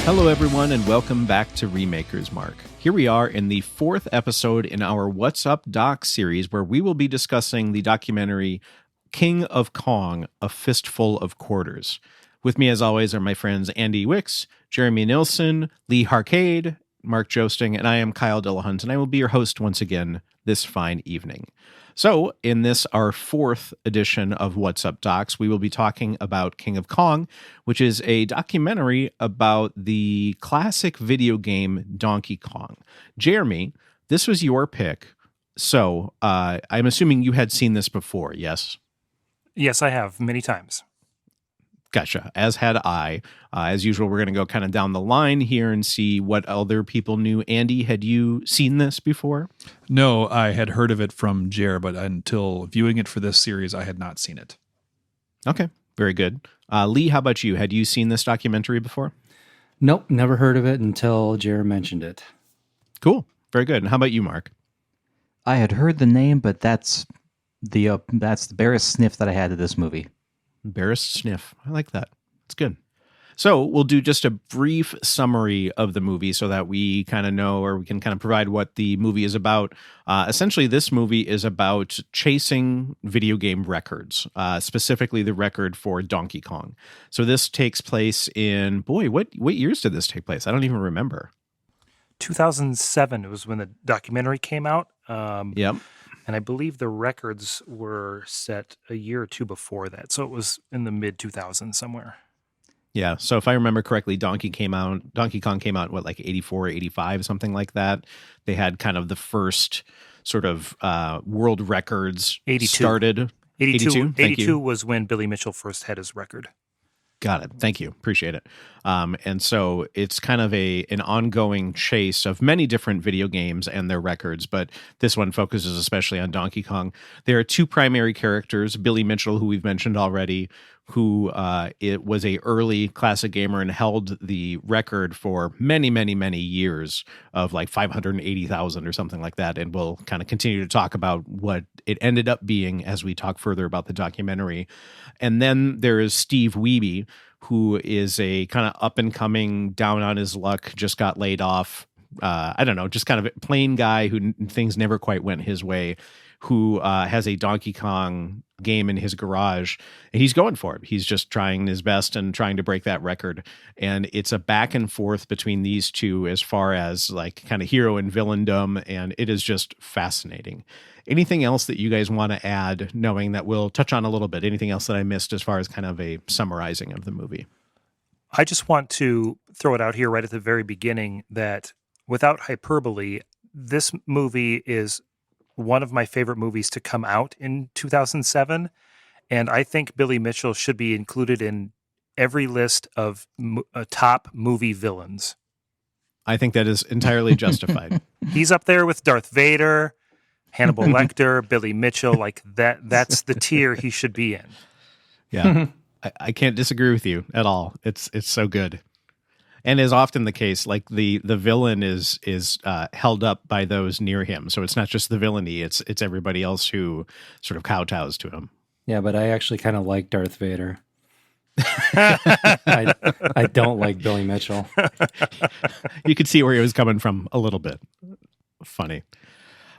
Hello, everyone, and welcome back to Remaker's Mark. Here we are in the fourth episode in our What's Up Doc series, where we will be discussing the documentary King of Kong, A Fistful of Quarters. With me, as always, are my friends Andy Wicks, Jeremy Nilsson, Lee Harcade, Mark Joesting, and I am Kyle Dillahunt, and I will be your host once again this fine evening. So, in this, our fourth edition of What's Up Docs, we will be talking about King of Kong, which is a documentary about the classic video game Donkey Kong. Jeremy, this was your pick, so I'm assuming you had seen this before, yes? Yes, I have, many times. Gotcha. As had I. As usual, we're going to go kind of down the line here and see what other people knew. Andy, had you seen this before? No, I had heard of it from Jer, but until viewing it for this series, I had not seen it. Okay, very good. Lee, how about you? Had you seen this documentary before? Nope, never heard of it until Jer mentioned it. Cool, very good. And how about you, Mark? I had heard the name, but that's the barest sniff that I had of this movie. Barest sniff. I like that. It's good. So we'll do just a brief summary of the movie so that we kind of know, or we can kind of provide what the movie is about. Essentially, this movie is about chasing video game records, specifically the record for Donkey Kong. So this takes place in, boy, what years did this take place? I don't even remember. 2007 was when the documentary came out. Yep. And I believe the records were set a year or two before that. So it was in the mid-2000s somewhere. Yeah. So if I remember correctly, Donkey Kong came out, what, like 84, 85, something like that. They had kind of the first sort of world records 82. started. 82 was when Billy Mitchell first had his record. Got it. Thank you. Appreciate it. And so it's kind of an ongoing chase of many different video games and their records, but this one focuses especially on Donkey Kong. There are two primary characters, Billy Mitchell, who we've mentioned already, who it was a early classic gamer and held the record for many, many, many years of like 580,000 or something like that. And we'll kind of continue to talk about what it ended up being as we talk further about the documentary. And then there is Steve Wiebe, who is a kind of up and coming, down on his luck, just got laid off. I don't know, just kind of a plain guy who things never quite went his way, who has a Donkey Kong game in his garage, and he's going for it. He's just trying his best and trying to break that record. And it's a back and forth between these two as far as like kind of hero and villaindom, and it is just fascinating. Anything else that you guys want to add, knowing that we'll touch on a little bit? Anything else that I missed as far as kind of a summarizing of the movie? I just want to throw it out here right at the very beginning that without hyperbole, this movie is one of my favorite movies to come out in 2007. And I think Billy Mitchell should be included in every list of top movie villains. I think that is entirely justified. He's up there with Darth Vader, Hannibal Lecter, Billy Mitchell, like that's the tier he should be in. Yeah. I can't disagree with you at all. It's so good. And as often the case, like the villain is held up by those near him. So it's not just the villainy, it's everybody else who sort of kowtows to him. Yeah, but I actually kind of like Darth Vader. I don't like Billy Mitchell. You could see where he was coming from a little bit. Funny.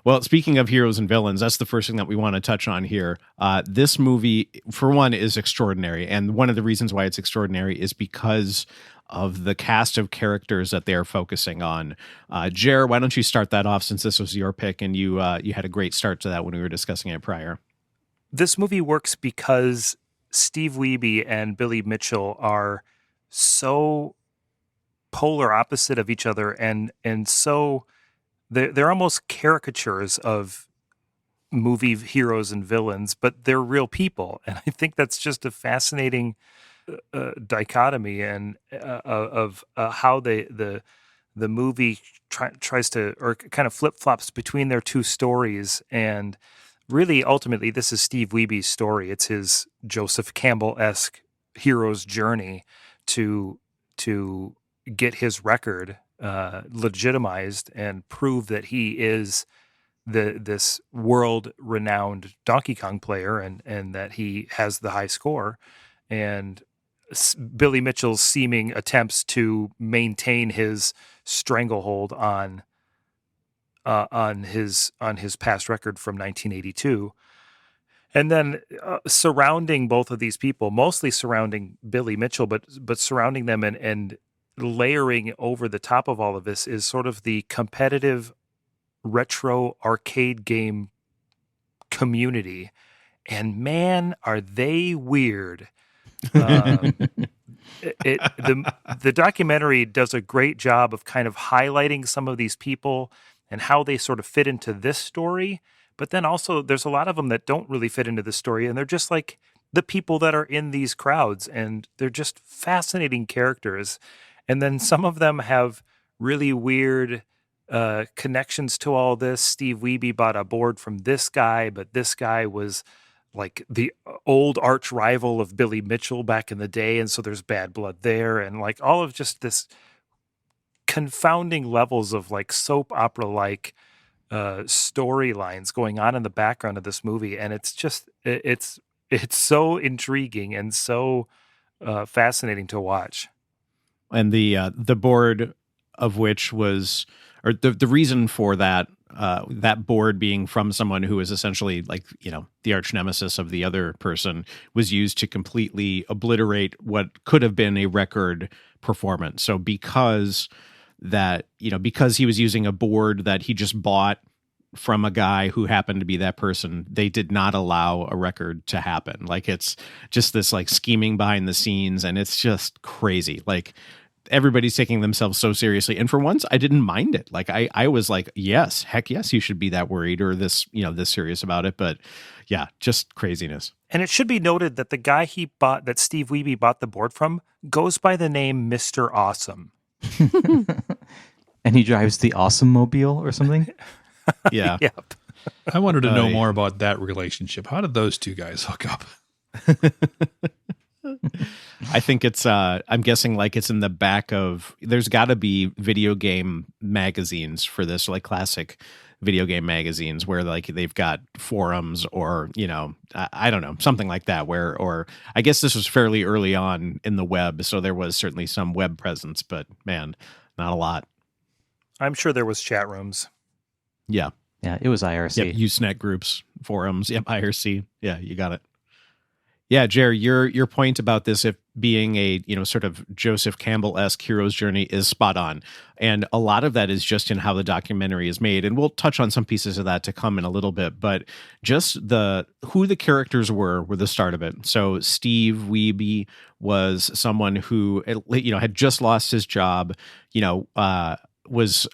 Well, speaking of heroes and villains, that's the first thing that we want to touch on here. This movie, for one, is extraordinary. And one of the reasons why it's extraordinary is because of the cast of characters that they're focusing on. Jer, why don't you start that off since this was your pick and you had a great start to that when we were discussing it prior. This movie works because Steve Wiebe and Billy Mitchell are so polar opposite of each other and so they're almost caricatures of movie heroes and villains, but they're real people. And I think that's just a fascinating dichotomy and of how the movie tries to, or kind of flip-flops between their two stories. And really, ultimately, this is Steve Wiebe's story. It's his Joseph Campbell-esque hero's journey to get his record legitimized and prove that he is this world-renowned Donkey Kong player and that he has the high score. And Billy Mitchell's seeming attempts to maintain his stranglehold on his past record from 1982. And then surrounding both of these people, mostly surrounding Billy Mitchell, but surrounding them and layering over the top of all of this is sort of the competitive retro arcade game community. And man, are they weird. The documentary does a great job of kind of highlighting some of these people and how they sort of fit into this story. But then also there's a lot of them that don't really fit into the story, and they're just like the people that are in these crowds, and they're just fascinating characters. And then some of them have really weird connections to all this. Steve Wiebe bought a board from this guy, but this guy was like the old arch rival of Billy Mitchell back in the day, and so there's bad blood there, and like all of just this confounding levels of like soap opera like storylines going on in the background of this movie. And it's just it's so intriguing and so fascinating to watch. And the board of which was, or the reason for that that board being from someone who is essentially like, you know, the arch nemesis of the other person, was used to completely obliterate what could have been a record performance. So because he was using a board that he just bought from a guy who happened to be that person, they did not allow a record to happen. Like, it's just this like scheming behind the scenes, and it's just crazy. Like, everybody's taking themselves so seriously. And for once, I didn't mind it. Like, I was like, yes, heck yes, you should be that worried or this serious about it. But yeah, just craziness. And it should be noted that the guy that Steve Wiebe bought the board from goes by the name Mr. Awesome. And he drives the Awesome Mobile or something? Yeah. Yep. I wanted to know more about that relationship. How did those two guys hook up? I think it's I'm guessing like it's in the back of, there's got to be video game magazines for this, like classic video game magazines where like they've got forums or, you know, I don't know, something like that, where, or I guess this was fairly early on in the web, so there was certainly some web presence, but man, not a lot. I'm sure there was chat rooms. Yeah. Yeah, it was IRC. Yep, Usenet groups, forums. Yep, IRC. Yeah, you got it. Yeah, Jerry, your point about this being a, you know, sort of Joseph Campbell-esque hero's journey is spot on. And a lot of that is just in how the documentary is made. And we'll touch on some pieces of that to come in a little bit. But just who the characters were the start of it. So Steve Wiebe was someone who, you know, had just lost his job, you know, was,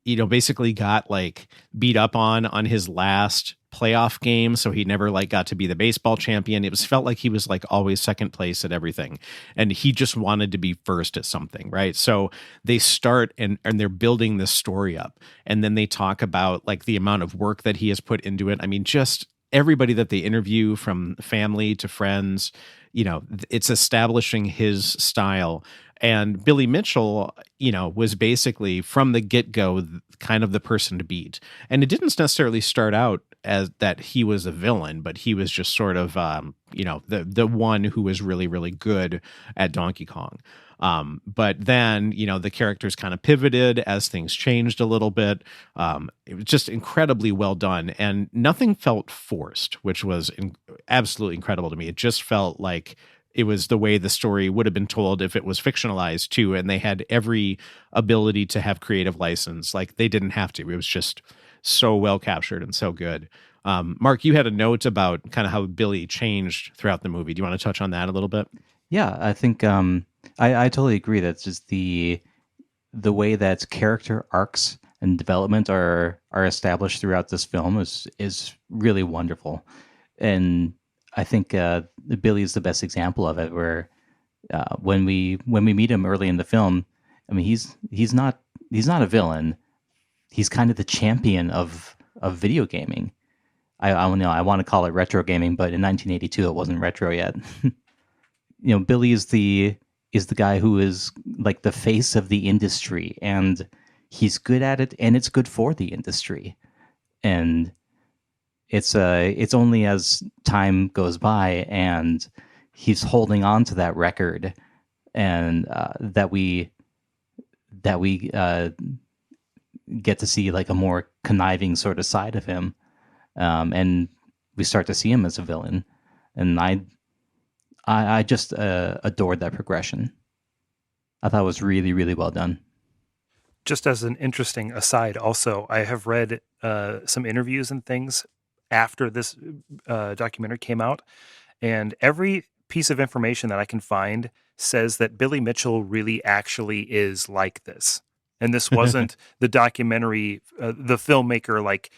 you know, basically got like beat up on his last playoff game. So he never like got to be the baseball champion. It felt like he was like always second place at everything. And he just wanted to be first at something. Right. So they start and they're building this story up. And then they talk about like the amount of work that he has put into it. I mean, just everybody that they interview, from family to friends, you know, it's establishing his style. And Billy Mitchell, you know, was basically from the get-go kind of the person to beat. And it didn't necessarily start out as that he was a villain, but he was just sort of, you know, the one who was really, really good at Donkey Kong. But then, you know, the characters kind of pivoted as things changed a little bit. It was just incredibly well done, and nothing felt forced, which was absolutely incredible to me. It just felt like it was the way the story would have been told if it was fictionalized too. And they had every ability to have creative license. Like, they didn't have to. It was just so well captured and so good. Mark, you had a note about kind of how Billy changed throughout the movie. Do you want to touch on that a little bit? Yeah, I think I totally agree. That's just the way that character arcs and development are established throughout this film is really wonderful. And I think Billy is the best example of it, where when we meet him early in the film, I mean, he's not a villain. He's kind of the champion of video gaming. I want to call it retro gaming, but in 1982 it wasn't retro yet. You know, Billy is the guy who is like the face of the industry, and he's good at it, and it's good for the industry. And it's only as time goes by and he's holding on to that record, and that we get to see like a more conniving sort of side of him, and we start to see him as a villain, and I just adored that progression. I thought it was really, really well done. Just as an interesting aside, also, I have read some interviews and things after this documentary came out, and every piece of information that I can find says that Billy Mitchell really actually is like this. And this wasn't the documentary, the filmmaker like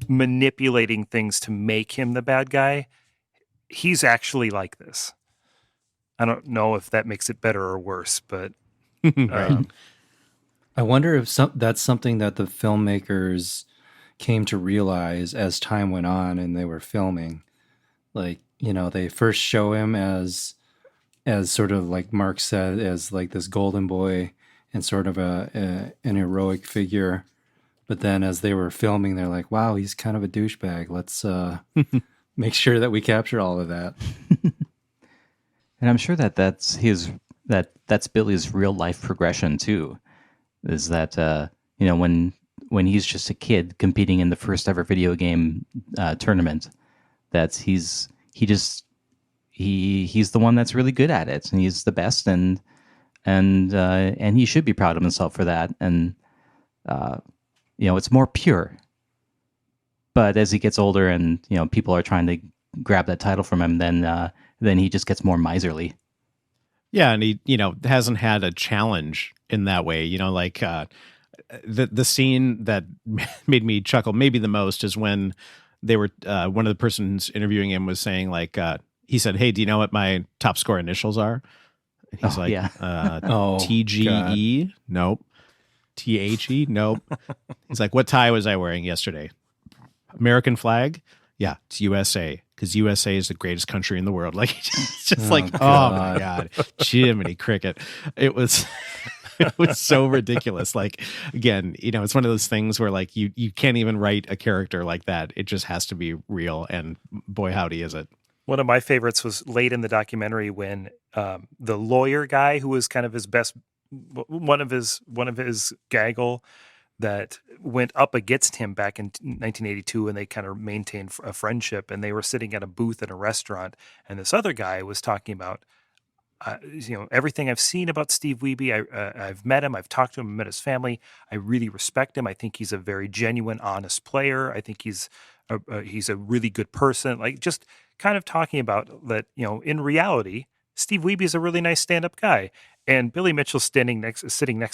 manipulating things to make him the bad guy. He's actually like this. I don't know if that makes it better or worse, but Right. I wonder if that's something that the filmmakers came to realize as time went on and they were filming. Like, they first show him as sort of like Mark said, as like this golden boy and sort of an heroic figure. But then as they were filming, they're like, wow, he's kind of a douchebag. Let's make sure that we capture all of that. And I'm sure that that's Billy's real life progression too. Is that when he's just a kid competing in the first ever video game tournament, that he's the one that's really good at it, and he's the best, and he should be proud of himself for that. And it's more pure. But as he gets older, and people are trying to grab that title from him, then he just gets more miserly. Yeah, and he, hasn't had a challenge in that way. Like the scene that made me chuckle maybe the most is when they were one of the persons interviewing him was saying like he said, "Hey, do you know what my top score initials are?" And he's like, yeah. TGE? God. Nope. THE? Nope. He's like, "What tie was I wearing yesterday? American flag? Yeah, it's USA, because USA is the greatest country in the world." Like, it's just Oh, like, oh God. my God, Jiminy Cricket. It was, it was so ridiculous. Like, again, it's one of those things where like you can't even write a character like that. It just has to be real. And boy, howdy is it. one of my favorites was late in the documentary when the lawyer guy, who was kind of his best, one of his gaggle, that went up against him back in 1982, and they kind of maintained a friendship, and they were sitting at a booth at a restaurant, and this other guy was talking about everything I've seen about Steve Wiebe. I've met him, I've talked to him, met his family. I really respect him. I think he's a very genuine, honest player. I think he's a really good person. Like, just kind of talking about that, in reality, Steve Wiebe is a really nice stand-up guy. And Billy Mitchell sitting next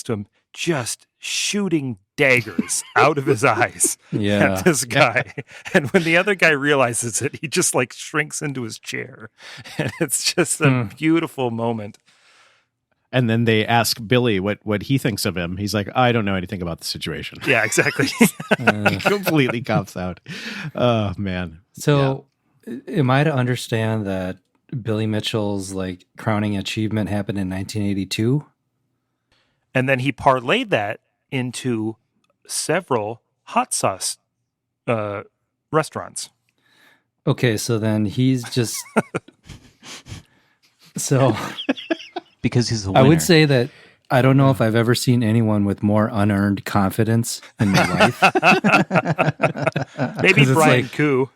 to him, just shooting daggers out of his eyes Yeah. at this guy. And when the other guy realizes it, he just like shrinks into his chair. And it's just a beautiful moment. And then they ask Billy what he thinks of him. He's like, "I don't know anything about the situation." Yeah, exactly. Completely cops out. Oh man. So, am I to understand that Billy Mitchell's like crowning achievement happened in 1982? And then he parlayed that into several hot sauce restaurants. Okay, so then he's just so Because he's a winner. I would say that I don't know if I've ever seen anyone with more unearned confidence in my life. Maybe 'Cause it's Brian like- Koo.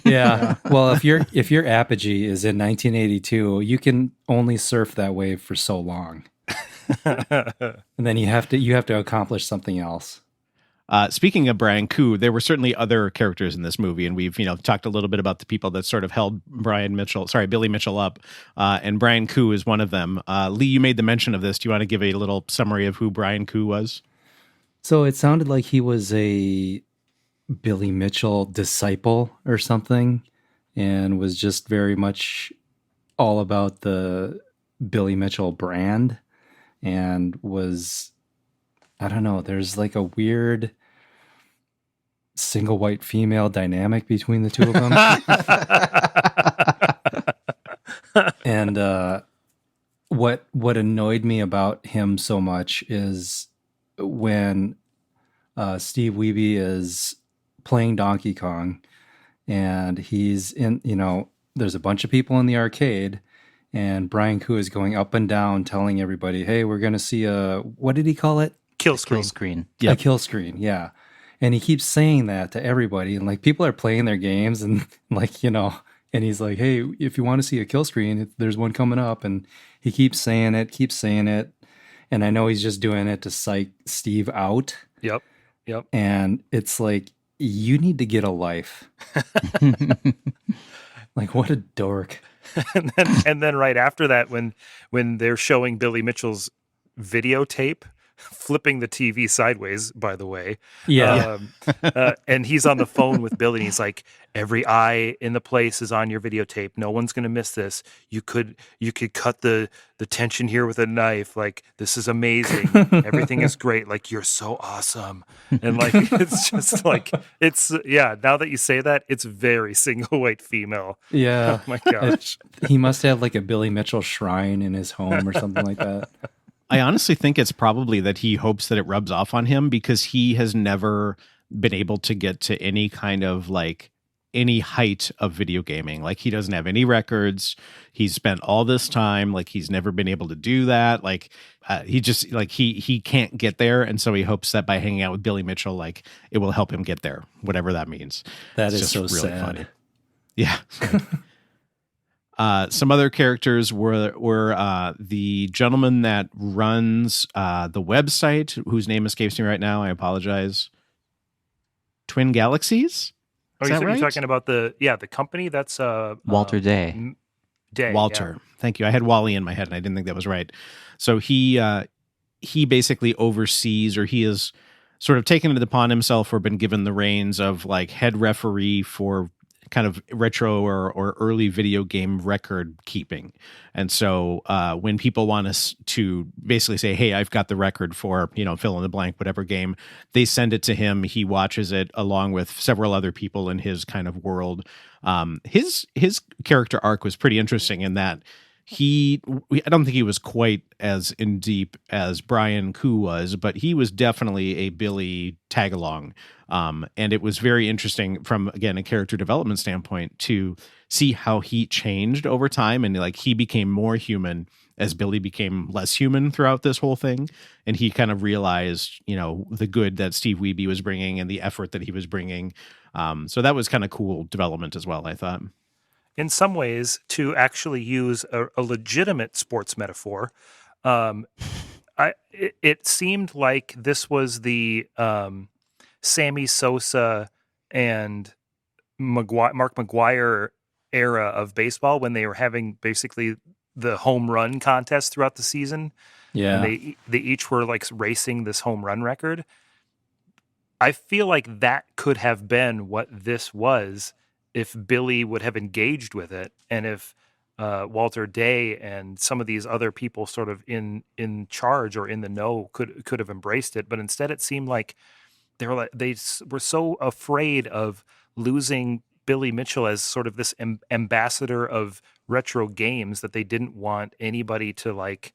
Yeah. Well, if your apogee is in 1982, you can only surf that wave for so long, and then you have to accomplish something else. Speaking of Brian Koo, there were certainly other characters in this movie, and we've talked a little bit about the people that sort of held Billy Mitchell up, and Brian Koo is one of them. Lee, you made the mention of this. Do you want to give a little summary of who Brian Koo was? So it sounded like he was a Billy Mitchell disciple or something, and was just very much all about the Billy Mitchell brand, and was, I don't know, there's like a weird single white female dynamic between the two of them. And what annoyed me about him so much is when Steve Wiebe is playing Donkey Kong, and he's in, there's a bunch of people in the arcade, and Brian Koo is going up and down telling everybody, hey, we're going to see what did he call it? Kill Kill screen. screen. Yep. A kill screen, yeah. And he keeps saying that to everybody, and like people are playing their games, and like, you know, and he's like, hey, if you want to see a kill screen, there's one coming up, and he keeps saying it. And I know he's just doing it to psych Steve out. Yep. And it's like, you need to get a life. Like, what a dork. and then right after that, when they're showing Billy Mitchell's videotape, flipping the TV sideways, by the way. Yeah. And he's on the phone with Billy, and he's like, every eye in the place is on your videotape. No one's going to miss this. You could cut the tension here with a knife. Like, this is amazing. Everything is great. Like, you're so awesome. And like, it's just like, now that you say that, it's very single white female. Yeah. Oh my gosh. He must have like a Billy Mitchell shrine in his home or something like that. I honestly think it's probably that he hopes that it rubs off on him, because he has never been able to get to any kind of like any height of video gaming. Like, he doesn't have any records. He's spent all this time, like, he's never been able to do that. Like, he just like he can't get there, and so he hopes that by hanging out with Billy Mitchell, like, it will help him get there, whatever that means. That It's is just so sad. funny. Yeah. Some other characters were the gentleman that runs the website, whose name escapes me right now. I apologize. Twin Galaxies? Oh, Is that you're right? talking about the company? That's Walter Day. Day. Walter. Thank you. I had Wally in my head, and I didn't think that was right. So he basically oversees, or he has sort of taken it upon himself or been given the reins of like head referee for kind of retro or early video game record keeping. And so when people want us to basically say, hey, I've got the record for, you know, fill in the blank, whatever game, they send it to him. He watches it along with several other people in his kind of world. His character arc was pretty interesting in that I don't think he was quite as in deep as Brian Koo was, but he was definitely a Billy tag-along. And it was very interesting from, again, a character development standpoint to see how he changed over time. And like, he became more human as Billy became less human throughout this whole thing. And he kind of realized, you know, the good that Steve Wiebe was bringing and the effort that he was bringing. So that was kind of cool development as well, I thought. In some ways, to actually use a legitimate sports metaphor, it seemed like this was the Sammy Sosa and Mark McGwire era of baseball, when they were having basically the home run contest throughout the season. Yeah. And they each were like racing this home run record. I feel like that could have been what this was if Billy would have engaged with it, and if Walter Day and some of these other people sort of in charge or in the know could have embraced it. But instead, it seemed like they were so afraid of losing Billy Mitchell as sort of this ambassador of retro games that they didn't want anybody to like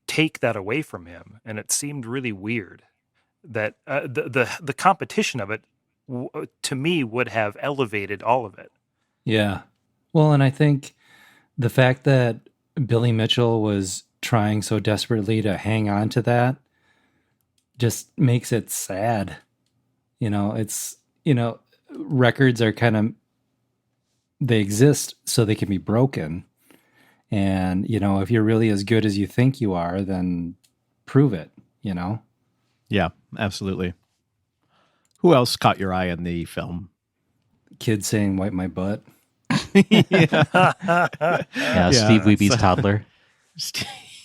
take that away from him. And it seemed really weird that the competition of it, to me, would have elevated all of it. Yeah. Well, and I think the fact that Billy Mitchell was trying so desperately to hang on to that just makes it sad. You know, it's, you know, records are kind of, they exist so they can be broken. And, you know, if you're really as good as you think you are, then prove it, you know? Yeah, absolutely. Who else caught your eye in the film? Kid saying, wipe my butt. Yeah, Steve Wiebe's toddler.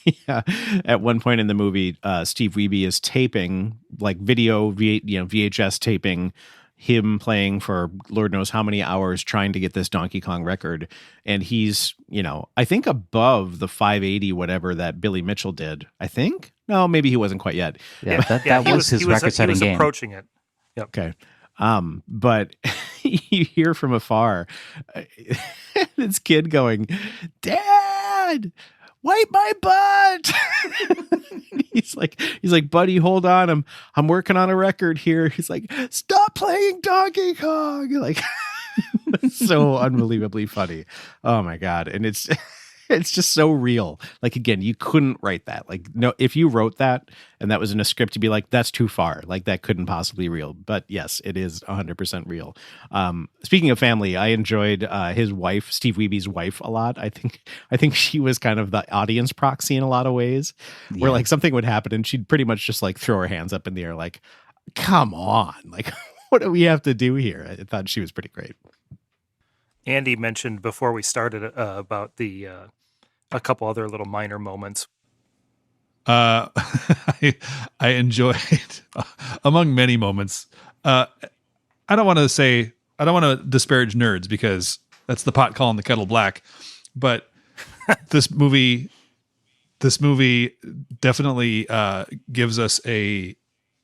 Yeah. At one point in the movie, Steve Wiebe is taping, like VHS taping him playing for Lord knows how many hours trying to get this Donkey Kong record. And he's, you know, I think above the 580, whatever that Billy Mitchell did. I think. No, maybe he wasn't quite yet. Yeah, that was his record-setting game. He was approaching it. Yep. Okay. But you hear from afar this kid going, "Dad, wipe my butt." he's like, "Buddy, hold on. I'm working on a record here." He's like, "Stop playing Donkey Kong." Like, so unbelievably funny. Oh my God. And It's just so real. Like, again, you couldn't write that. Like, no, if you wrote that and that was in a script, you'd be like, that's too far. Like, that couldn't possibly be real. But yes, it is 100% real. Speaking of family, I enjoyed his wife, Steve Weeby's wife, a lot. I think she was kind of the audience proxy in a lot of ways, where like something would happen and she'd pretty much just like throw her hands up in the air, like, come on, like, what do we have to do here? I thought she was pretty great. Andy mentioned before we started about a couple other little minor moments. I enjoyed among many moments. I don't want to disparage nerds because that's the pot calling the kettle black, but this movie definitely gives us a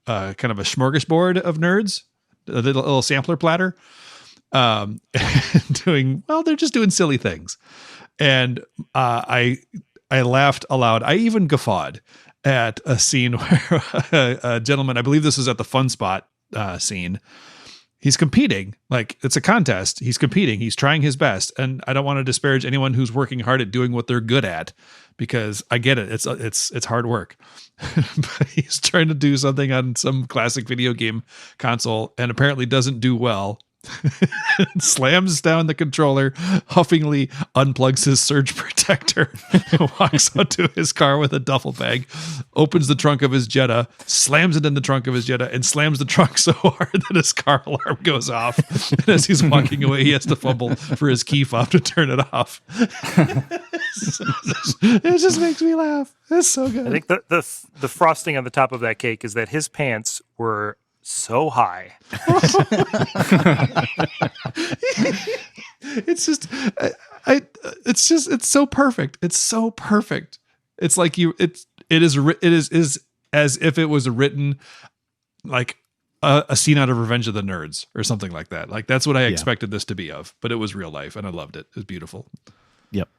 kind of a smorgasbord of nerds, a little sampler platter. They're just doing silly things. And I laughed aloud. I even guffawed at a scene where a gentleman, I believe this is at the Fun Spot scene, he's competing. Like, it's a contest. He's competing. He's trying his best. And I don't want to disparage anyone who's working hard at doing what they're good at, because I get it. It's hard work. But he's trying to do something on some classic video game console and apparently doesn't do well. Slams down the controller, huffingly unplugs his surge protector, walks out to his car with a duffel bag, opens the trunk of his Jetta, slams it in the trunk of his Jetta, and slams the trunk so hard that his car alarm goes off. And as he's walking away, he has to fumble for his key fob to turn it off. It just makes me laugh. It's so good. I think the frosting on the top of that cake is that his pants were so high. It's just, it's so perfect. It's so perfect. It's like it is as if it was written like a scene out of Revenge of the Nerds or something like that. Like, that's what I expected this to be of, but it was real life and I loved it. It was beautiful. Yep.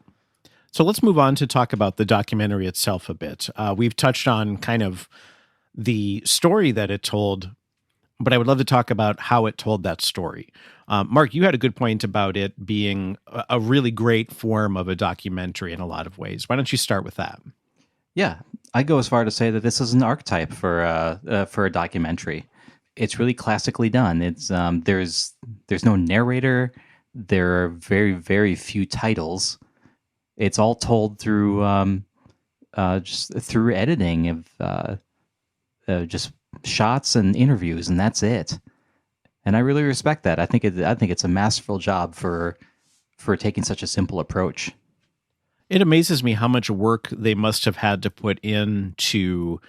So let's move on to talk about the documentary itself a bit. We've touched on kind of the story that it told, but I would love to talk about how it told that story. Mark, you had a good point about it being a really great form of a documentary in a lot of ways. Why don't you start with that? Yeah, I go as far to say that this is an archetype for a documentary. It's really classically done. It's there's no narrator. There are very, very few titles. It's all told through just through editing of just shots and interviews, and that's it. And I really respect that. I think it's a masterful job for taking such a simple approach. It amazes me how much work they must have had to put into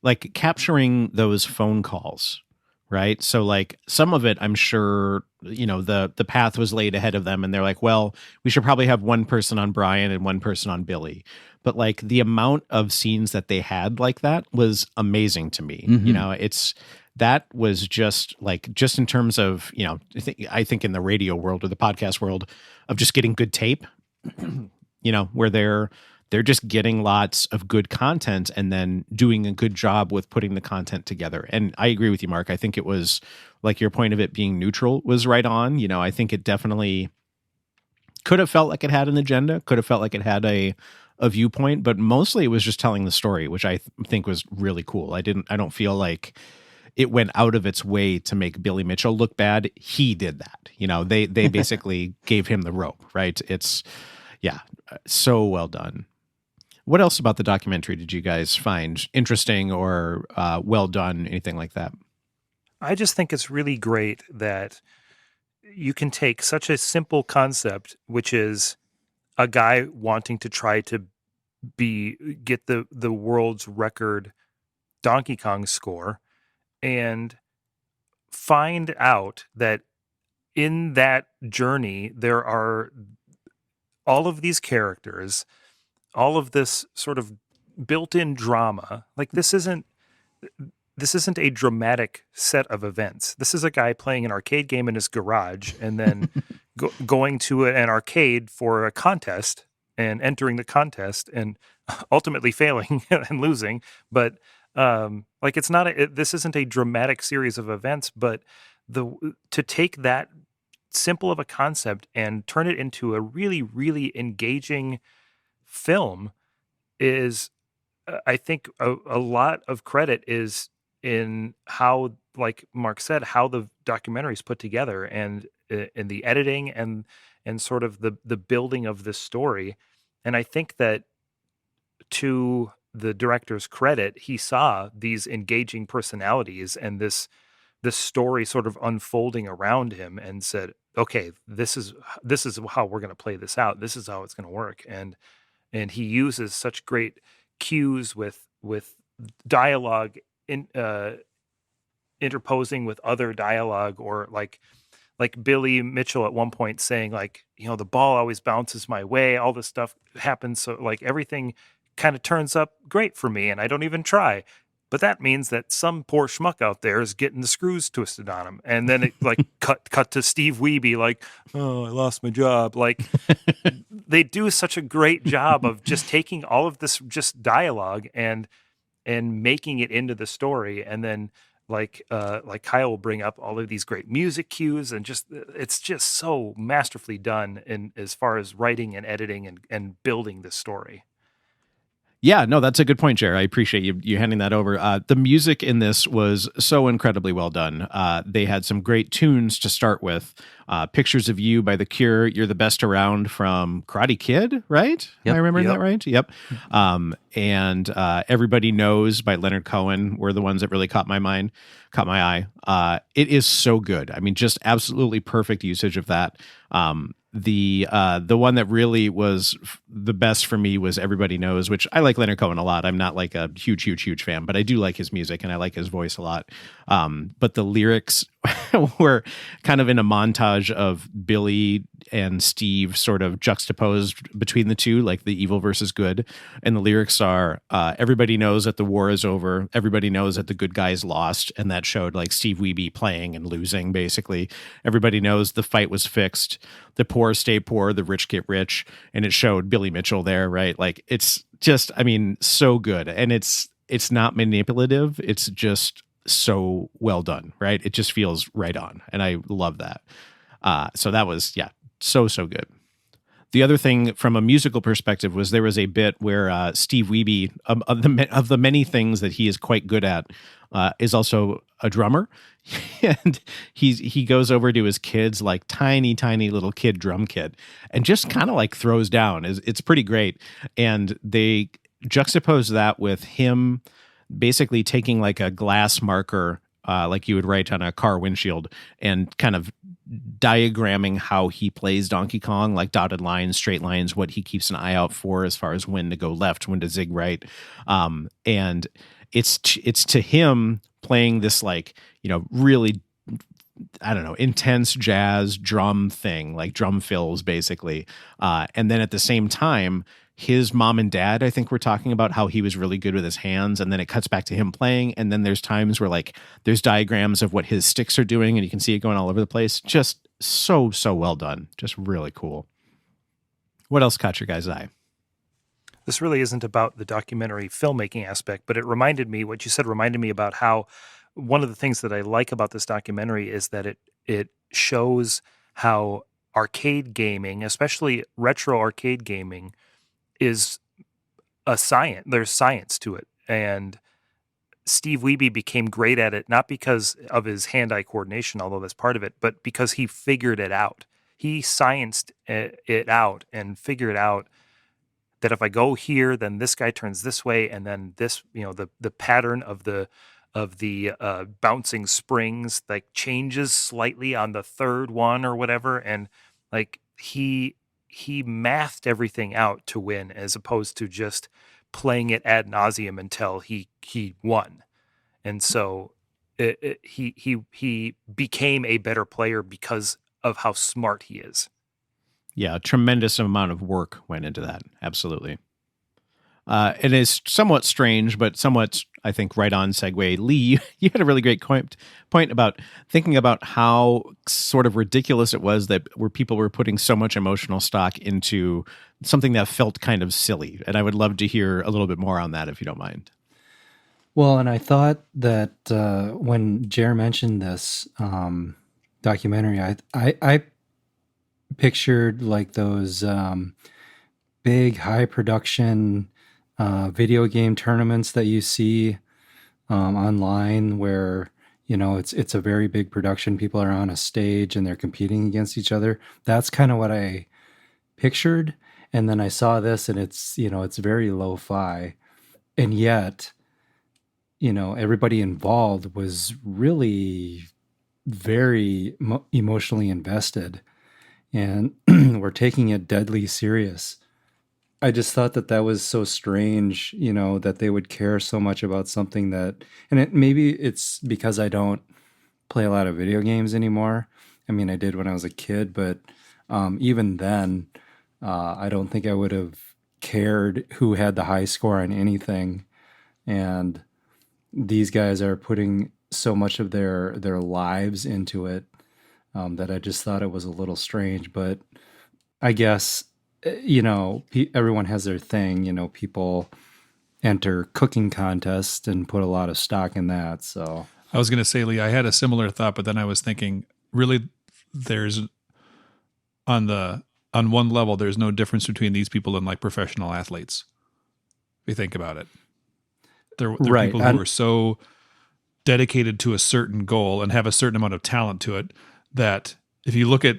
like capturing those phone calls, right? So like some of it, I'm sure, the path was laid ahead of them and they're like, well, we should probably have one person on Brian and one person on Billy. But like the amount of scenes that they had like that was amazing to me. Mm-hmm. That was just in terms of, I think in the radio world or the podcast world of just getting good tape, where they're just getting lots of good content and then doing a good job with putting the content together. And I agree with you, Mark. I think it was like your point of it being neutral was right on. I think it definitely could have felt like it had an agenda, could have felt like it had a viewpoint, but mostly it was just telling the story, which I think was really cool. I don't feel like it went out of its way to make Billy Mitchell look bad. He did that. They basically gave him the rope, right? It's so well done. What else about the documentary did you guys find interesting or well done, anything like that? I just think it's really great that you can take such a simple concept, which is a guy wanting to try to get the world's record Donkey Kong score, and find out that in that journey there are all of these characters, all of this sort of built-in drama. Like, this isn't a dramatic set of events. This is a guy playing an arcade game in his garage and then going to an arcade for a contest and entering the contest and ultimately failing and losing. But this isn't a dramatic series of events, but to take that simple of a concept and turn it into a really, really engaging, film is, I think a lot of credit is in how, like Mark said, how the documentary is put together, and in the editing, and sort of the building of this story. And I think that, to the director's credit, he saw these engaging personalities and this story sort of unfolding around him, and said, okay, this is how we're going to play this out. This is how it's going to work. And he uses such great cues with dialogue in interposing with other dialogue, or like Billy Mitchell at one point saying, like, the ball always bounces my way, all this stuff happens, so like everything kind of turns up great for me and I don't even try. But that means that some poor schmuck out there is getting the screws twisted on him. And then it like cut to Steve Wiebe, like, oh, I lost my job. Like, they do such a great job of just taking all of this just dialogue and making it into the story. And then like Kyle will bring up all of these great music cues, and just, it's just so masterfully done in as far as writing and editing and building this story. Yeah, no, that's a good point, Jer. I appreciate you handing that over. The music in this was so incredibly well done. They had some great tunes to start with. Pictures of You by The Cure, You're the Best Around from Karate Kid, right? Yep. Am I remembering Yep. that right? Yep. And Everybody Knows by Leonard Cohen were the ones that really caught my eye. It is so good. I mean, just absolutely perfect usage of that. The one that really was the best for me was Everybody Knows, which I like Leonard Cohen a lot. I'm not like a huge fan, but I do like his music and I like his voice a lot. But the lyrics were kind of in a montage of Billy and Steve sort of juxtaposed between the two, like the evil versus good. And the lyrics are, everybody knows that the war is over. Everybody knows that the good guys lost. And that showed like Steve Wiebe playing and losing, basically. Everybody knows the fight was fixed. The poor stay poor, the rich get rich. And it showed Billy Mitchell there, right? Like, it's just, I mean, so good. And it's not manipulative. It's just so well done, right? It just feels right on. And I love that. So that was, yeah, so good. The other thing from a musical perspective was there was a bit where Steve Wiebe, of the many things that he is quite good at, is also a drummer. And he goes over to his kids, like tiny little kid drum kit, and just kind of like throws down. It's pretty great. And they juxtapose that with him basically taking like a glass marker, like you would write on a car windshield, and kind of diagramming how he plays Donkey Kong, like dotted lines, straight lines, what he keeps an eye out for as far as when to go left, when to zig right. And it's to him playing this, like, really, I don't know, intense jazz drum thing, like drum fills basically. And then at the same time, his mom and dad, I think, were talking about how he was really good with his hands, and then it cuts back to him playing. And then there's times where like there's diagrams of what his sticks are doing, and you can see it going all over the place. Just so well done. Just really cool. What else caught your guys' eye? This really isn't about the documentary filmmaking aspect, but what you said reminded me about how one of the things that I like about this documentary is that it shows how arcade gaming, especially retro arcade gaming, is a science. There's science to it. And Steve Wiebe became great at it, not because of his hand-eye coordination, although that's part of it, but because he figured it out. He scienced it out and figured out that if I go here, then this guy turns this way, and then this, the pattern of the bouncing springs like changes slightly on the third one or whatever, and like he mathed everything out to win, as opposed to just playing it ad nauseum until he won. And so he became a better player because of how smart he is. Yeah, a tremendous amount of work went into that. Absolutely. It is somewhat strange, but somewhat, I think, right on segue. Lee, you had a really great point about thinking about how sort of ridiculous it was that where people were putting so much emotional stock into something that felt kind of silly. And I would love to hear a little bit more on that, if you don't mind. Well, and I thought that when Jer mentioned this documentary, I pictured like those big high production video game tournaments that you see online where, you know, it's a very big production. People are on a stage and they're competing against each other. That's kind of what I pictured. And then I saw this and it's, you know, it's very lo-fi. And yet, you know, everybody involved was really very emotionally invested and we're taking it deadly serious. I just thought that that was so strange, you know, that they would care so much about something that, and maybe it's because I don't play a lot of video games anymore. I mean, I did when I was a kid, but even then, I don't think I would have cared who had the high score on anything. And these guys are putting so much of their lives into it that I just thought it was a little strange. But I guess, you know, everyone has their thing. You know, people enter cooking contests and put a lot of stock in that. So I was going to say, Lee, I had a similar thought, but then I was thinking, really, there's on one level, there's no difference between these people and like professional athletes. If you think about it, they're right. people who are so dedicated to a certain goal and have a certain amount of talent to it that if you look at,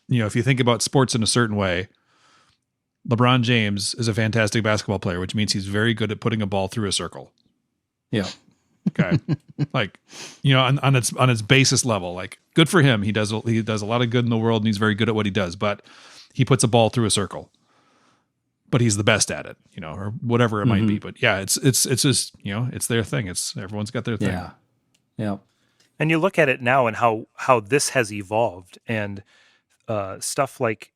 you know, if you think about sports in a certain way, LeBron James is a fantastic basketball player, which means he's very good at putting a ball through a circle. Yeah. Okay. Like, you know, on its basis level, like good for him. He does a lot of good in the world and he's very good at what he does, but he puts a ball through a circle. But he's the best at it, you know, or whatever it might be. But yeah, it's just, you know, it's their thing. It's everyone's got their thing. Yeah. Yeah. And you look at it now and how this has evolved and stuff like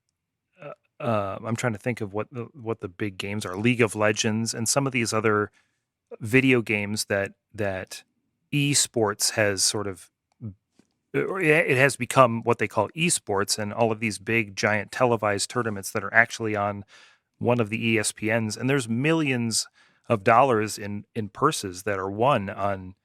I'm trying to think of what the big games are, League of Legends and some of these other video games that esports has sort of, it has become what they call esports, and all of these big giant televised tournaments that are actually on one of the ESPNs, and there's millions of dollars in purses that are won on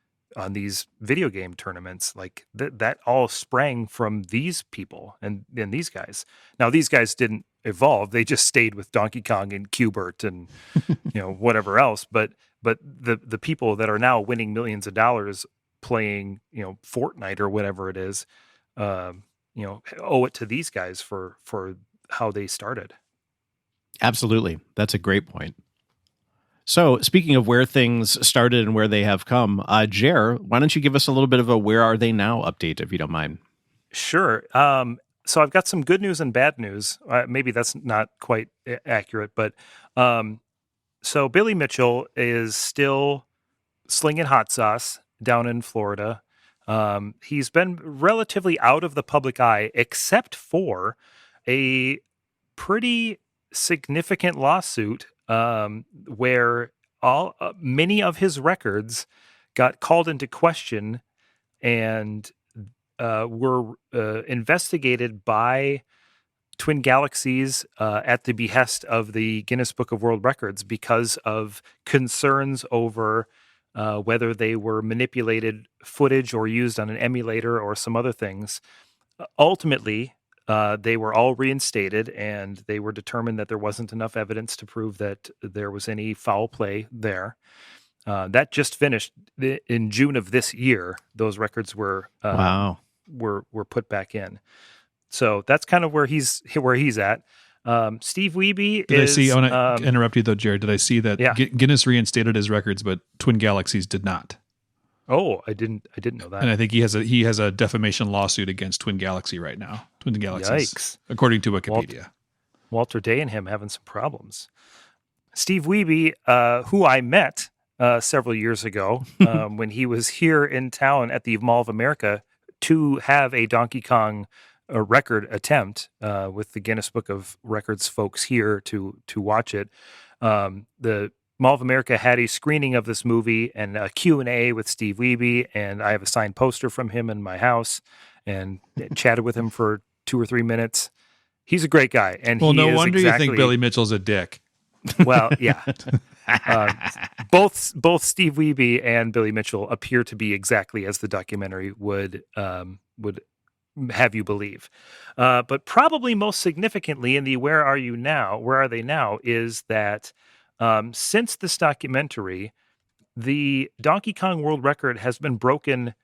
these video game tournaments. Like that all sprang from these people and these guys. Now these guys didn't evolve; they just stayed with Donkey Kong and Qbert and you know whatever else. But the people that are now winning millions of dollars playing, you know, Fortnite or whatever it is, you know, owe it to these guys for how they started. Absolutely. That's a great point. So speaking of where things started and where they have come, Jer, why don't you give us a little bit of a where are they now update, if you don't mind? Sure. So I've got some good news and bad news. Maybe that's not quite accurate, but so Billy Mitchell is still slinging hot sauce down in Florida. He's been relatively out of the public eye, except for a pretty significant lawsuit where many of his records got called into question and were investigated by Twin Galaxies at the behest of the Guinness Book of World Records because of concerns over whether they were manipulated footage or used on an emulator or some other things. Ultimately, they were all reinstated, and they were determined that there wasn't enough evidence to prove that there was any foul play there. That just finished in June of this year. Those records were put back in. So that's kind of where he's at. Steve Wiebe I want to interrupt you though, Jared. Did I see that Guinness reinstated his records, but Twin Galaxies did not? Oh, I didn't know that. And I think he has a defamation lawsuit against Twin Galaxy right now. Twin Galaxies, yikes, according to Wikipedia. Walter Day and him having some problems. Steve Wiebe, who I met several years ago when he was here in town at the Mall of America to have a Donkey Kong record attempt with the Guinness Book of Records folks here to watch it. The Mall of America had a screening of this movie and a Q&A with Steve Wiebe, and I have a signed poster from him in my house and chatted with him for 2 or 3 minutes. He's a great guy. And well, no wonder you think Billy Mitchell's a dick. Well, yeah. Both Steve Wiebe and Billy Mitchell appear to be exactly as the documentary would have you believe. But probably most significantly in the where are they now, is that since this documentary, the Donkey Kong world record has been broken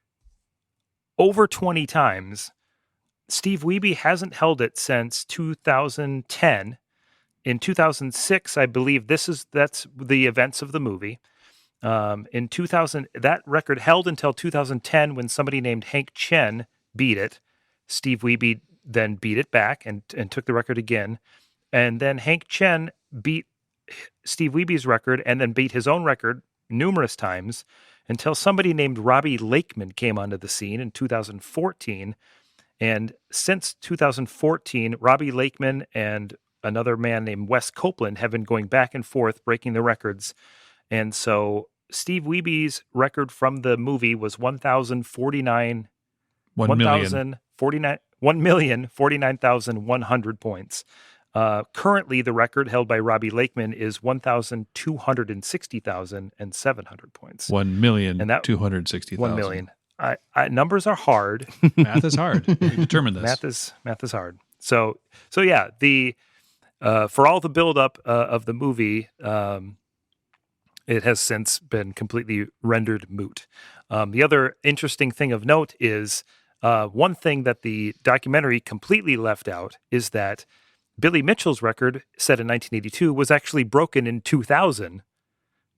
over 20 times. Steve Wiebe hasn't held it since 2010. In 2006, I believe that's the events of the movie. In 2000, that record held until 2010 when somebody named Hank Chen beat it. Steve Wiebe then beat it back and took the record again. And then Hank Chen beat Steve Wiebe's record and then beat his own record numerous times until somebody named Robbie Lakeman came onto the scene in 2014. And since 2014, Robbie Lakeman and another man named Wes Copeland have been going back and forth breaking the records. And so Steve Wiebe's record from the movie was 1,049,100 points. Currently, the record held by Robbie Lakeman is 1,260,700 points. 1,260,000. 1 million. Numbers are hard. Math is hard. We determined this. Math is hard. So yeah, for all the buildup of the movie, it has since been completely rendered moot. The other interesting thing of note is one thing that the documentary completely left out is that Billy Mitchell's record, set in 1982, was actually broken in 2000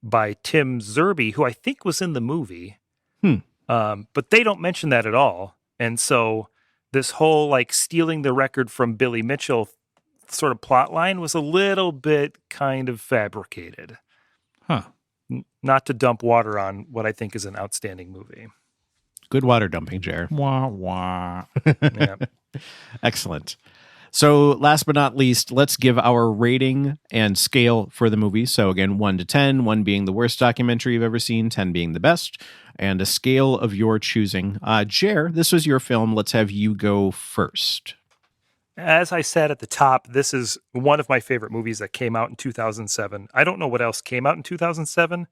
by Tim Zerbe, who I think was in the movie. But they don't mention that at all. And so this whole like stealing the record from Billy Mitchell sort of plot line was a little bit kind of fabricated. Huh. Not to dump water on what I think is an outstanding movie. Good water dumping, Jer. Wah, wah. Yeah. Excellent. So last but not least, let's give our rating and scale for the movie. So again, 1 to 10, 1 being the worst documentary you've ever seen, 10 being the best, and a scale of your choosing. Jer, this was your film. Let's have you go first. As I said at the top, this is one of my favorite movies that came out in 2007. I don't know what else came out in 2007,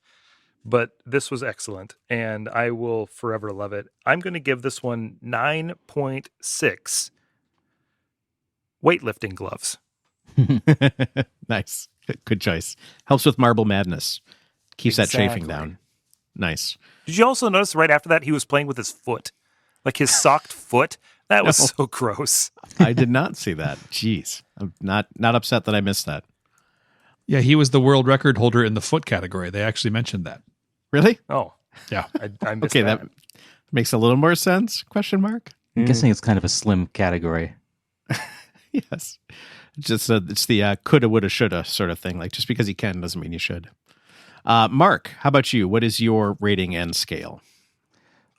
but this was excellent, and I will forever love it. I'm going to give this one 9.6 weightlifting gloves. Nice. Good choice. Helps with marble madness. Keeps that chafing Exactly. down. Nice. Did you also notice right after that he was playing with his foot? Like his socked foot? That was No. so gross. I did not see that. Jeez. I'm not upset that I missed that. Yeah, he was the world record holder in the foot category. They actually mentioned that. Really? Oh, Yeah. I missed Okay, that. that makes a little more sense? Question mark? I'm guessing it's kind of a slim category. Yes. Just it's the coulda, woulda, shoulda sort of thing. Like just because you can doesn't mean you should. Mark, how about you? What is your rating and scale?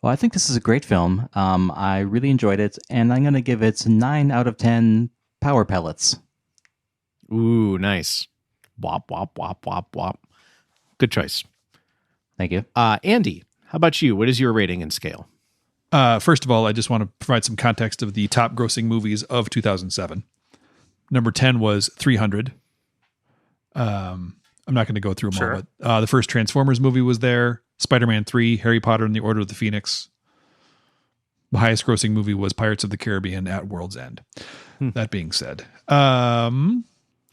Well, I think this is a great film. I really enjoyed it, and I'm going to give it 9 out of 10 power pellets. Ooh, nice. Wop, wop, wop, wop, wop. Good choice. Thank you. Andy, how about you? What is your rating and scale? First of all, I just want to provide some context of the top grossing movies of 2007. Number 10 was 300. I'm not going to go through them Sure. all, but the first Transformers movie was there. Spider-Man 3, Harry Potter and the Order of the Phoenix. The highest grossing movie was Pirates of the Caribbean at World's End. That being said, I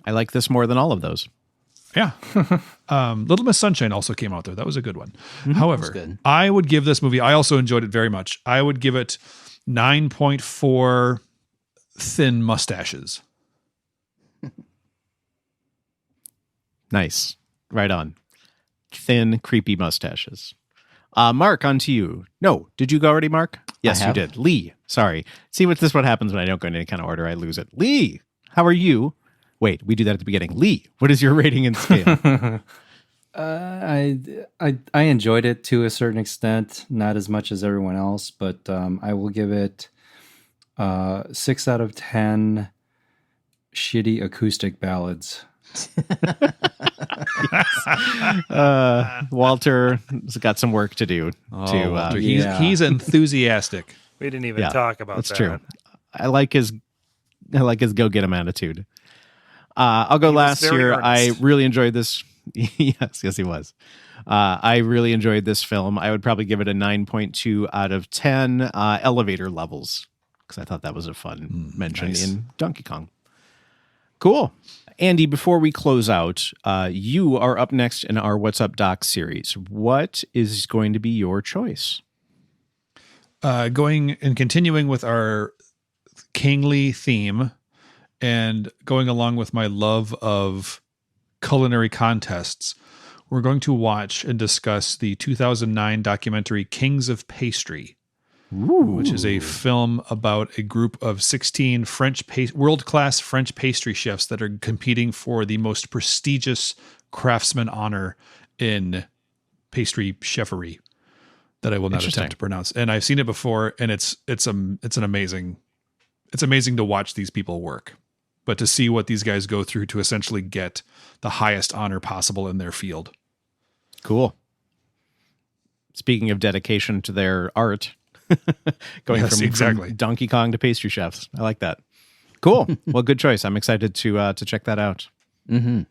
like this more than all of those. yeah. Little Miss Sunshine also came out there. That was a good one. That's However, good. I would give this movie, I also enjoyed it very much. I would give it 9.4 thin mustaches. Nice. Right on. Thin, creepy mustaches. Mark, on to you. No, did you go already, Mark? Yes, you have. did. Lee, sorry. See what happens when I don't go in any kind of order. I lose it. Lee, how are you? Wait, we do that at the beginning. Lee, what is your rating and scale? I enjoyed it to a certain extent, not as much as everyone else, but I will give it 6 out of 10 shitty acoustic ballads. Walter has got some work to do. Walter, yeah. he's enthusiastic. We didn't even Yeah, talk about that's that. true. I like his go get him attitude. I'll go He was last very here. I earnest. really enjoyed this. yes, he was. I really enjoyed this film. I would probably give it a 9.2 out of 10 elevator levels. because I thought that was a fun mention nice. in Donkey Kong. Cool. Andy, before we close out, you are up next in our What's Up Doc series. What is going to be your choice? Going and continuing with our kingly theme and going along with my love of culinary contests, we're going to watch and discuss the 2009 documentary Kings of Pastry, which is a film about a group of 16 world-class French pastry chefs that are competing for the most prestigious craftsman honor in pastry chefery that I will not attempt to pronounce. And I've seen it before, and it's amazing to watch these people work, but to see what these guys go through to essentially get the highest honor possible in their field. Cool. Speaking of dedication to their art, going from Donkey Kong to pastry chefs. I like that. Cool. Well, good choice. I'm excited to check that out. Mm-hmm.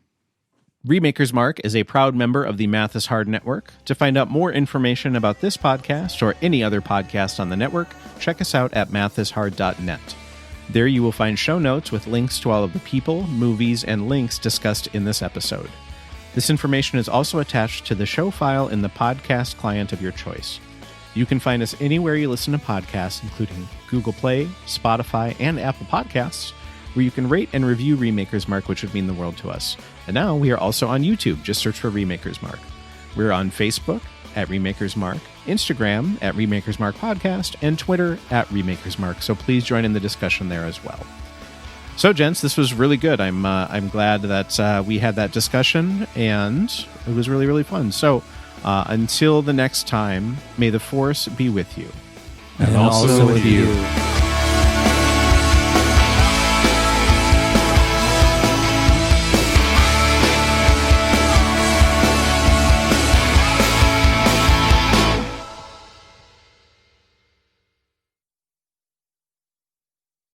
Remaker's Mark is a proud member of the Math is Hard Network. To find out more information about this podcast or any other podcast on the network, check us out at mathishard.net. There you will find show notes with links to all of the people, movies, and links discussed in this episode. This information is also attached to the show file in the podcast client of your choice. You can find us anywhere you listen to podcasts, including Google Play, Spotify, and Apple Podcasts, where you can rate and review Remaker's Mark, which would mean the world to us. And now we are also on YouTube. Just search for Remaker's Mark. We're on Facebook at Remaker's Mark, Instagram at Remaker's Mark Podcast, and Twitter at Remaker's Mark. So please join in the discussion there as well. So, gents, this was really good. I'm glad that we had that discussion, and it was really, really fun. So until the next time, may the Force be with you. And also with you.